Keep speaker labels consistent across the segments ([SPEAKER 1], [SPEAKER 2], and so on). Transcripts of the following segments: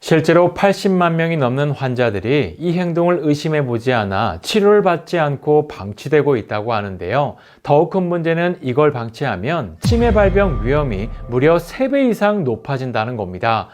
[SPEAKER 1] 실제로 80만 명이 넘는 환자들이 이 행동을 의심해 보지 않아 치료를 받지 않고 방치되고 있다고 하는데요. 더욱 큰 문제는 이걸 방치하면 치매 발병 위험이 무려 3배 이상 높아진다는 겁니다.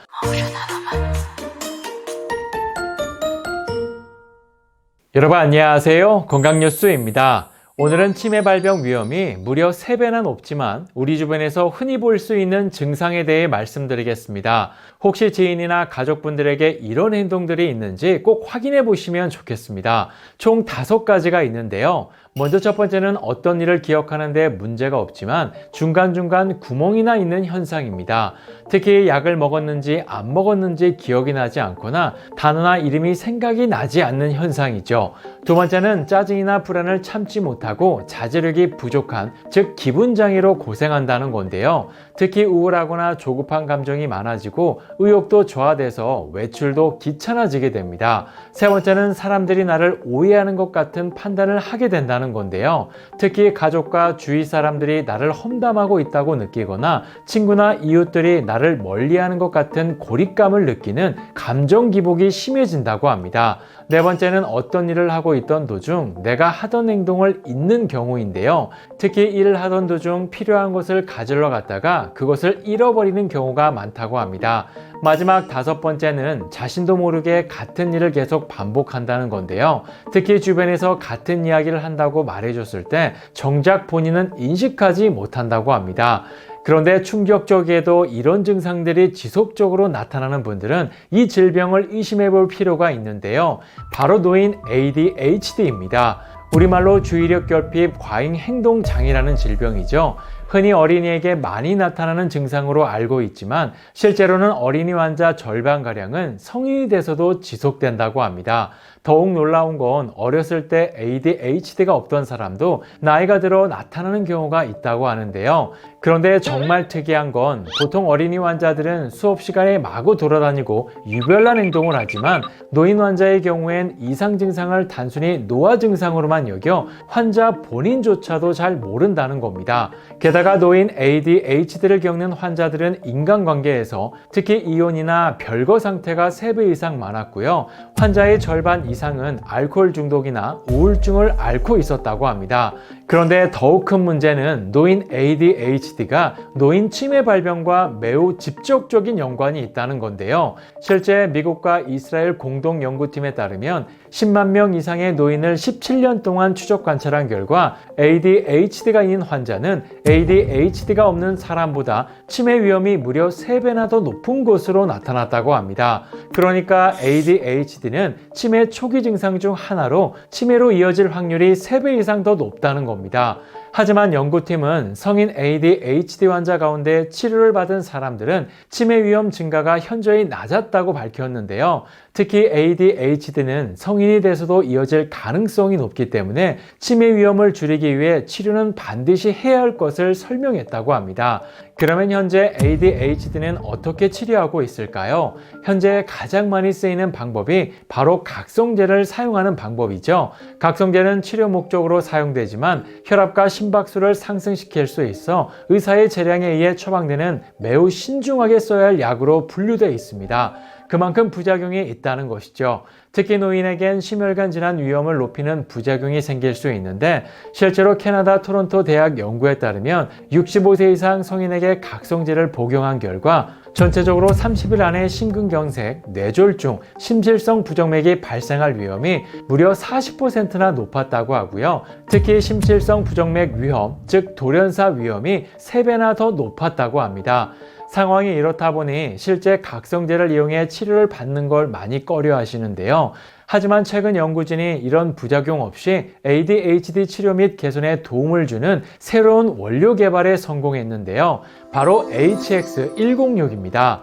[SPEAKER 1] 여러분 안녕하세요. 건강뉴스입니다. 오늘은 치매 발병 위험이 무려 3배나 높지만 우리 주변에서 흔히 볼 수 있는 증상에 대해 말씀드리겠습니다. 혹시 지인이나 가족분들에게 이런 행동들이 있는지 꼭 확인해 보시면 좋겠습니다. 총 5가지가 있는데요. 먼저 첫 번째는 어떤 일을 기억하는 데 문제가 없지만 중간중간 구멍이나 있는 현상입니다. 특히 약을 먹었는지 안 먹었는지 기억이 나지 않거나 단어나 이름이 생각이 나지 않는 현상이죠. 두 번째는 짜증이나 불안을 참지 못하고 자제력이 부족한, 즉 기분장애로 고생한다는 건데요. 특히 우울하거나 조급한 감정이 많아지고 의욕도 저하돼서 외출도 귀찮아지게 됩니다. 세 번째는 사람들이 나를 오해하는 것 같은 판단을 하게 된다는 건데요. 특히 가족과 주위 사람들이 나를 험담하고 있다고 느끼거나 친구나 이웃들이 나를 멀리하는 것 같은 고립감을 느끼는 감정 기복이 심해진다고 합니다. 네 번째는 어떤 일을 하고 있던 도중 내가 하던 행동을 잊는 경우인데요. 특히 일을 하던 도중 필요한 것을 가지러 갔다가 그것을 잃어버리는 경우가 많다고 합니다. 마지막 5번째는 자신도 모르게 같은 일을 계속 반복한다는 건데요. 특히 주변에서 같은 이야기를 한다고 말해줬을 때 정작 본인은 인식하지 못한다고 합니다. 그런데 충격적이게도 이런 증상들이 지속적으로 나타나는 분들은 이 질병을 의심해 볼 필요가 있는데요. 바로 노인 ADHD입니다. 우리말로 주의력 결핍 과잉 행동 장애라는 질병이죠. 흔히 어린이에게 많이 나타나는 증상으로 알고 있지만 실제로는 어린이 환자 절반가량은 성인이 돼서도 지속된다고 합니다. 더욱 놀라운 건 어렸을 때 ADHD가 없던 사람도 나이가 들어 나타나는 경우가 있다고 하는데요. 그런데 정말 특이한 건 보통 어린이 환자들은 수업 시간에 마구 돌아다니고 유별난 행동을 하지만 노인 환자의 경우엔 이상 증상을 단순히 노화 증상으로만 여겨 환자 본인조차도 잘 모른다는 겁니다. 게다가 노인 ADHD를 겪는 환자들은 인간관계에서 특히 이혼이나 별거 상태가 3배 이상 많았고요. 환자의 절반 이상은 알코올 중독이나 우울증을 앓고 있었다고 합니다. 그런데 더욱 큰 문제는 노인 ADHD가 노인 치매 발병과 매우 직접적인 연관이 있다는 건데요. 실제 미국과 이스라엘 공동 연구팀에 따르면 10만 명 이상의 노인을 17년 동안 추적 관찰한 결과 ADHD가 있는 환자는 ADHD가 없는 사람보다 치매 위험이 무려 3배나 더 높은 것으로 나타났다고 합니다. 그러니까 ADHD는 치매 초기 증상 중 하나로 치매로 이어질 확률이 3배 이상 더 높다는 겁니다. 하지만 연구팀은 성인 ADHD 환자 가운데 치료를 받은 사람들은 치매 위험 증가가 현저히 낮았다고 밝혔는데요. 특히 ADHD는 성인이 돼서도 이어질 가능성이 높기 때문에 치매 위험을 줄이기 위해 치료는 반드시 해야 할 것을 설명했다고 합니다. 그러면 현재 ADHD는 어떻게 치료하고 있을까요? 현재 가장 많이 쓰이는 방법이 바로 각성제를 사용하는 방법이죠. 각성제는 치료 목적으로 사용되지만 혈압과 심박수를 상승시킬 수 있어 의사의 재량에 의해 처방되는 매우 신중하게 써야 할 약으로 분류되어 있습니다. 그만큼 부작용이 있다는 것이죠. 특히 노인에겐 심혈관 질환 위험을 높이는 부작용이 생길 수 있는데 실제로 캐나다 토론토 대학 연구에 따르면 65세 이상 성인에게 각성제를 복용한 결과 전체적으로 30일 안에 심근경색, 뇌졸중, 심실성 부정맥이 발생할 위험이 무려 40%나 높았다고 하고요. 특히 심실성 부정맥 위험, 즉 돌연사 위험이 3배나 더 높았다고 합니다. 상황이 이렇다 보니 실제 각성제를 이용해 치료를 받는 걸 많이 꺼려 하시는데요. 하지만 최근 연구진이 이런 부작용 없이 ADHD 치료 및 개선에 도움을 주는 새로운 원료 개발에 성공했는데요. 바로 HX106입니다.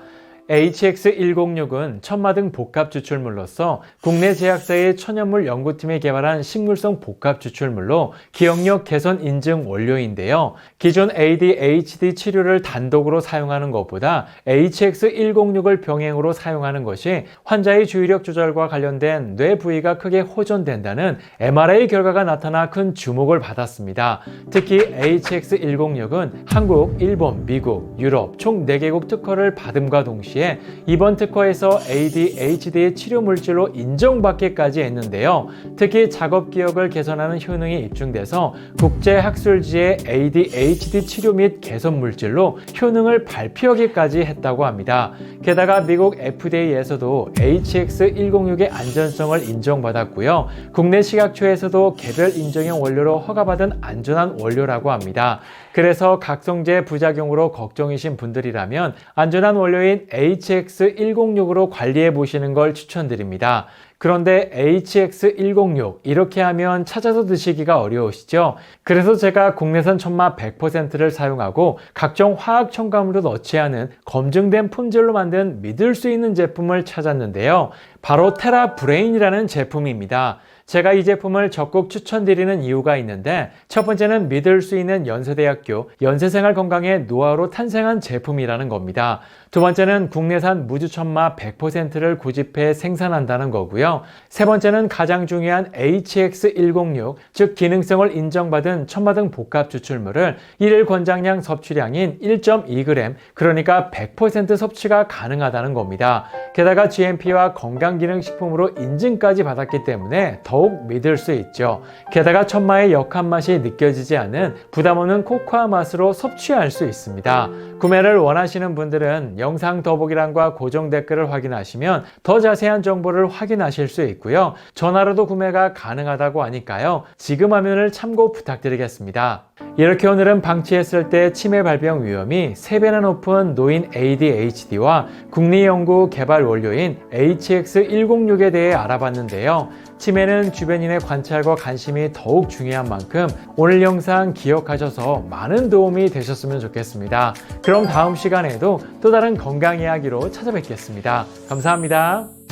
[SPEAKER 1] HX106은 천마 등 복합 추출물로서 국내 제약사의 천연물 연구팀이 개발한 식물성 복합 추출물로 기억력 개선 인증 원료인데요. 기존 ADHD 치료를 단독으로 사용하는 것보다 HX106을 병행으로 사용하는 것이 환자의 주의력 조절과 관련된 뇌 부위가 크게 호전된다는 MRI 결과가 나타나 큰 주목을 받았습니다. 특히 HX106은 한국, 일본, 미국, 유럽 총 4개국 특허를 받음과 동시에 동시에 이번 특허에서 ADHD 치료 물질로 인정받기까지 했는데요. 특히 작업 기억을 개선하는 효능이 입증돼서 국제학술지에 ADHD 치료 및 개선 물질로 효능을 발표하기까지 했다고 합니다. 게다가 미국 FDA에서도 HX106의 안전성을 인정받았고요. 국내 식약처에서도 개별 인정형 원료로 허가받은 안전한 원료라고 합니다. 그래서 각성제 부작용으로 걱정이신 분들이라면 안전한 원료인 HX106으로 관리해 보시는 걸 추천드립니다. 그런데 HX106 이렇게 하면 찾아서 드시기가 어려우시죠? 그래서 제가 국내산 천마 100%를 사용하고 각종 화학 첨가물도 넣지 않은 검증된 품질로 만든 믿을 수 있는 제품을 찾았는데요. 바로 테라브레인이라는 제품입니다. 제가 이 제품을 적극 추천드리는 이유가 있는데, 첫 번째는 믿을 수 있는 연세대학교 연세생활 건강의 노하우로 탄생한 제품이라는 겁니다. 두 번째는 국내산 무주천마 100%를 고집해 생산한다는 거고요. 세 번째는 가장 중요한 HX106, 즉 기능성을 인정받은 천마 등 복합 추출물을 일일 권장량 섭취량인 1.2g, 그러니까 100% 섭취가 가능하다는 겁니다. 게다가 GMP와 건강기능식품으로 인증까지 받았기 때문에 더욱 믿을 수 있죠. 게다가 천마의 역한 맛이 느껴지지 않은 부담 없는 코코아 맛으로 섭취할 수 있습니다. 구매를 원하시는 분들은 영상 더보기란과 고정 댓글을 확인하시면 더 자세한 정보를 확인하실 수 있고요. 전화로도 구매가 가능하다고 하니까요. 지금 화면을 참고 부탁드리겠습니다. 이렇게 오늘은 방치했을 때 치매 발병 위험이 3배나 높은 노인 ADHD와 국립연구 개발 원료인 HX106에 대해 알아봤는데요. 치매는 주변인의 관찰과 관심이 더욱 중요한 만큼 오늘 영상 기억하셔서 많은 도움이 되셨으면 좋겠습니다. 그럼 다음 시간에도 또 다른 건강 이야기로 찾아뵙겠습니다. 감사합니다.